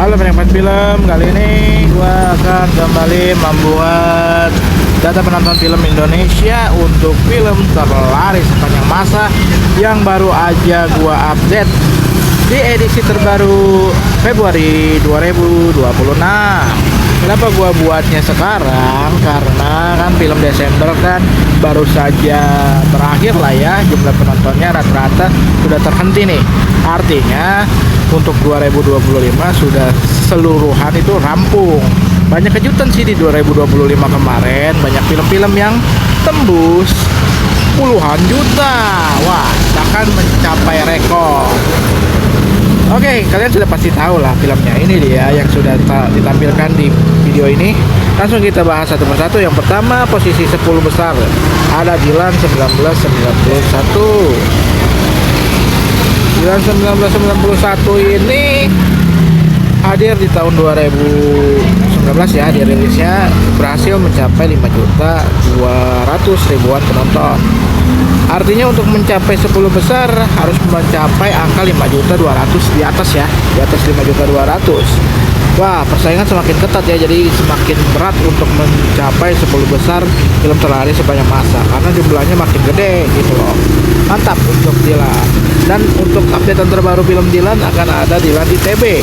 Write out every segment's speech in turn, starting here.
Halo penikmat film, kali ini gua akan kembali membuat data penonton film Indonesia untuk film terlaris sepanjang masa yang baru aja gua update di edisi terbaru Februari 2026. Kenapa gua buatnya sekarang? Karena kan film Desember kan baru saja berakhir lah ya, jumlah penontonnya rata-rata sudah terhenti nih. Artinya untuk 2025 sudah seluruhan itu rampung. Banyak kejutan sih di 2025 kemarin, banyak film-film yang tembus puluhan juta. Wah, bahkan mencapai rekor. Oke, kalian sudah pasti tahu lah filmnya. Ini dia yang sudah ditampilkan di video ini. Langsung kita bahas satu persatu. Yang pertama, posisi 10 besar ada Dilan 1991. Dilan 1991 ini hadir di tahun 2019 ya, dirilisnya berhasil mencapai 5.200.000-an penonton. Artinya untuk mencapai 10 besar harus mencapai angka 5.200.000 di atas ya, di atas 5.200.000. Wah, persaingan semakin ketat ya, jadi semakin berat untuk mencapai 10 besar film terlaris sepanjang masa karena jumlahnya makin gede gitu loh. Mantap untuk Dilan. Dan untuk update terbaru film Dilan akan ada Dilan ITB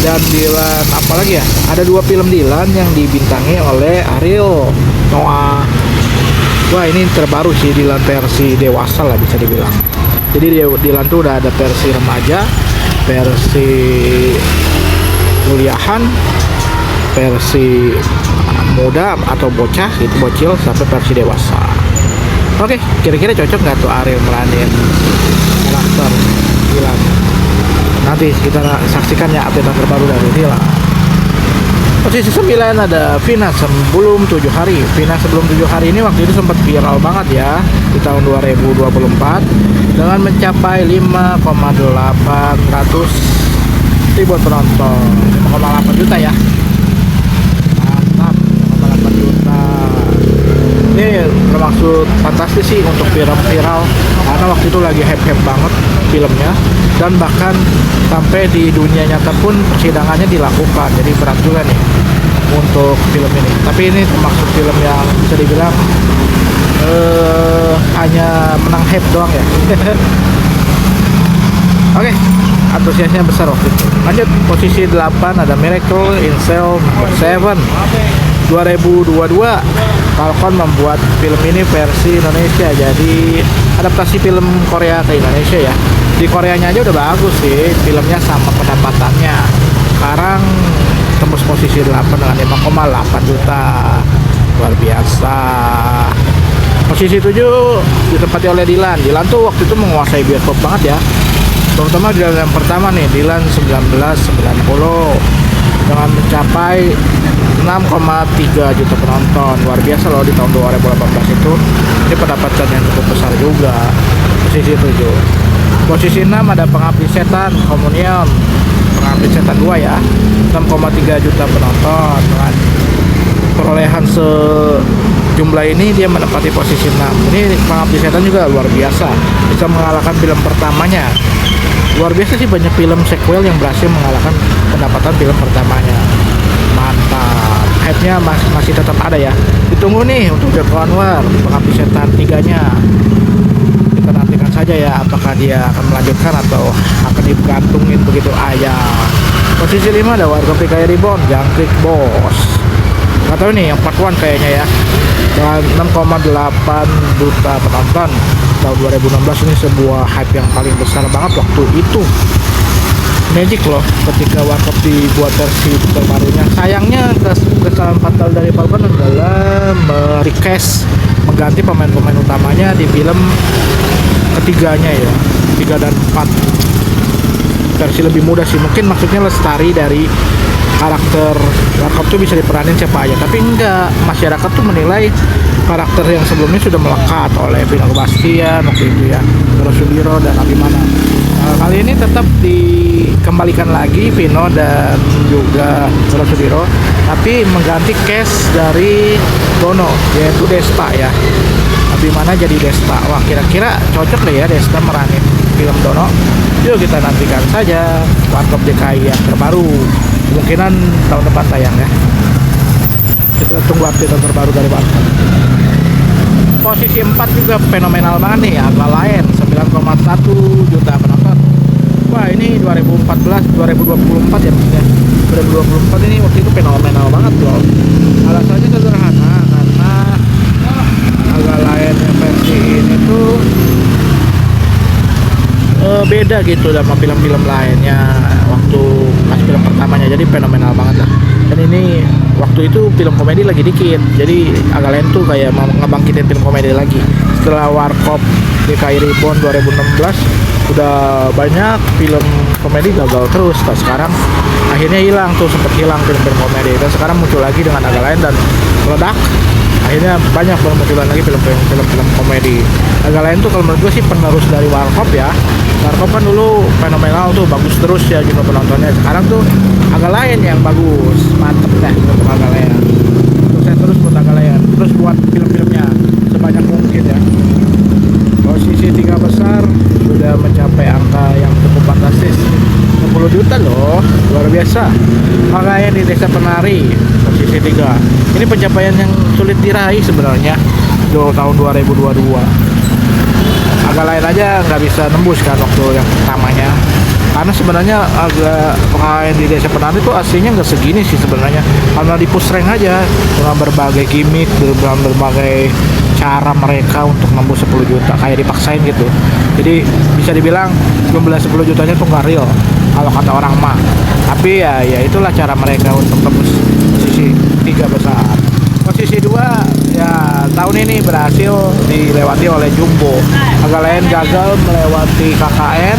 dan Dilan apalagi ya? Ada 2 film Dilan yang dibintangi oleh Ariel Noah. Wah, ini terbaru sih, Dilan versi dewasa lah bisa dibilang. Jadi Dilan tuh udah ada versi remaja, versi kuliahan, versi muda atau bocah gitu, bocil, sampai versi dewasa. Oke, kira-kira cocok nggak tuh Ariel meranin karakter Dilan? Nanti kita saksikan ya update terbaru dari Dilan. Posisi 9 ada Vina sebelum 7 hari. Vina sebelum 7 hari ini waktu itu sempat viral banget ya di tahun 2024 dengan mencapai 5,800.000 penonton, 5,8 juta ya. Mantap, 5,8 juta. Ini termaksud fantastis sih untuk film viral karena waktu itu lagi hype banget filmnya, dan bahkan sampai di dunia nyata pun persidangannya dilakukan. Jadi berat juga nih untuk film ini. Tapi ini termasuk film yang bisa dibilang hanya menang hype doang ya. Oke, antusiasnya besar waktu itu. Lanjut, posisi 8 ada Miracle in Cell No. 7 2022. Falcon membuat film ini versi Indonesia, jadi adaptasi film Korea ke Indonesia ya. Di Koreanya aja udah bagus sih filmnya sama pendapatannya. Sekarang tembus posisi 8 dengan 5,8 juta. Luar biasa. Posisi 7 ditempati oleh Dilan. Dilan tuh waktu itu menguasai bioskop banget ya. Terutama di yang pertama nih, Dilan 1990 dengan mencapai 6,3 juta penonton. Luar biasa loh di tahun 2018 itu. Ini pendapatan yang cukup besar juga. Posisi 7. Posisi 6 ada Pengabdi Setan Komunion. Pengabdi Setan 2 ya. 6,3 juta penonton. Dengan perolehan sejumlah ini dia menempati posisi 6. Ini Pengabdi Setan juga luar biasa, bisa mengalahkan film pertamanya. Luar biasa sih, banyak film sequel yang berhasil mengalahkan pendapatan film pertamanya. Mantap, hype-nya masih tetap ada ya. Ditunggu nih untuk Joko Anwar, Pengabdi Setan 3-nya. Kita nantikan saja ya, apakah dia akan melanjutkan atau akan digantungin begitu aja. Posisi 5 ada Warga PKI Reborn, Jangkrik Bos. Nggak tahu nih yang part 1 kayaknya ya. Dan 6,8 juta penonton. Tahun 2016 ini sebuah hype yang paling besar banget waktu itu. Magic loh ketika Warkop dibuat versi terbarunya. Sayangnya kesalahan fatal dari Falcon adalah request mengganti pemain-pemain utamanya di film ketiganya ya, 3 dan 4. Versi lebih muda sih, mungkin maksudnya Lestari dari karakter Warkop tuh bisa diperanin siapa aja, tapi enggak, masyarakat tuh menilai karakter yang sebelumnya sudah melekat oleh Vino Bastian waktu itu ya, Vino Sudiro dan Abimana. Kali ini tetap dikembalikan lagi Vino dan juga Vino Sudiro, tapi mengganti cast dari Dono, yaitu Desta ya. Abimana jadi Desta. Wah, kira-kira cocok deh ya Desta meranin film Dono. Yuk kita nantikan saja Warkop DKI yang terbaru kemungkinan tahun depan tayang ya. Kita tunggu update terbaru dari Warkop. Posisi 4 juga fenomenal banget nih, Agak Lain 9,1 juta penonton. Wah, ini 2024 ya maksudnya. 2024 ini waktu itu fenomenal banget loh. Alasannya sederhana, karena Agak Lain versi ini tuh beda gitu sama film-film lainnya waktu pas film pertamanya, jadi fenomenal banget lah. Dan ini waktu itu film komedi lagi dikit, jadi Agak Lain tuh kayak mau ngebangkitin film komedi lagi. Setelah Warkop DKI Reborn 2016 udah banyak film komedi gagal terus. Nah, sekarang akhirnya hilang tuh, sempet hilang film-film komedi, dan sekarang muncul lagi dengan Agak Lain dan meledak. Akhirnya banyak bermunculan lagi film-film komedi. Agak Lain tuh kalau menurut gue sih penerus dari Warkop ya. Warkop kan dulu fenomenal tuh, bagus terus ya jumlah penontonnya. Sekarang tuh Agak Lain yang bagus, mantep deh untuk Agak Lain. Sukses terus buat Agak Lain, terus buat film-filmnya sebanyak mungkin ya. Posisi 3 besar sudah mencapai angka yang cukup fantastis, 60 juta loh, luar biasa. Makanya di Desa Penari posisi 3 ini pencapaian yang sulit diraih sebenarnya di tahun 2022. Agak Lain aja nggak bisa nembus kan waktu yang pertamanya, karena sebenarnya Agak Lain di Desa Penari itu aslinya nggak segini sih sebenarnya, karena di push rank aja dengan berbagai gimmick, dengan berbagai cara mereka untuk nembus 10 juta kayak dipaksain gitu. Jadi bisa dibilang jumlah 10 jutanya tuh nggak real kalau kata orang mah, tapi ya itulah cara mereka untuk tembus posisi 3 besar. Posisi 2 ya tahun ini berhasil dilewati oleh Jumbo. Agak Lain gagal melewati KKN,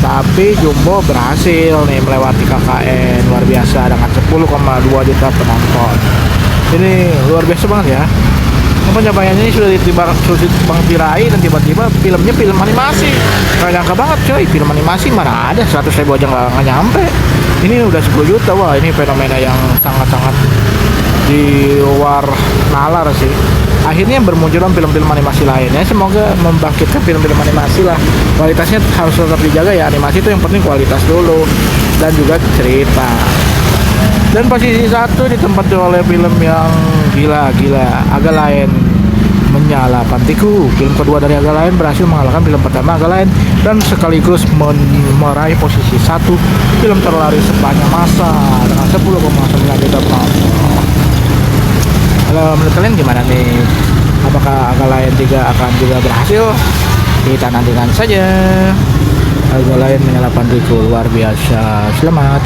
tapi Jumbo berhasil nih melewati KKN, luar biasa dengan 10,2 juta penonton. Ini luar biasa banget ya. Pencapaiannya ini sudah diraih, dan tiba-tiba filmnya film animasi. Gak nyangka banget coy, film animasi mana ada 100.000 aja nggak nyampe. Ini udah 10 juta, wah ini fenomena yang sangat-sangat di luar nalar sih. Akhirnya bermunculan film-film animasi lainnya, semoga membangkitkan film-film animasi lah. Kualitasnya harus tetap dijaga ya, animasi itu yang penting kualitas dulu, dan juga cerita. Dan posisi 1 ditempati oleh film yang gila-gila, Agak Lain Menyala Pantiku. Film kedua dari Agak Lain berhasil mengalahkan film pertama Agak Lain, dan sekaligus meraih posisi 1 film terlaris sepanjang masa dengan 10,9 juta penonton. Kalau menurut kalian gimana nih? Apakah Agak Lain 3 akan juga berhasil? Kita nantikan saja. Agak Lain Menyala Pantiku luar biasa. Selamat.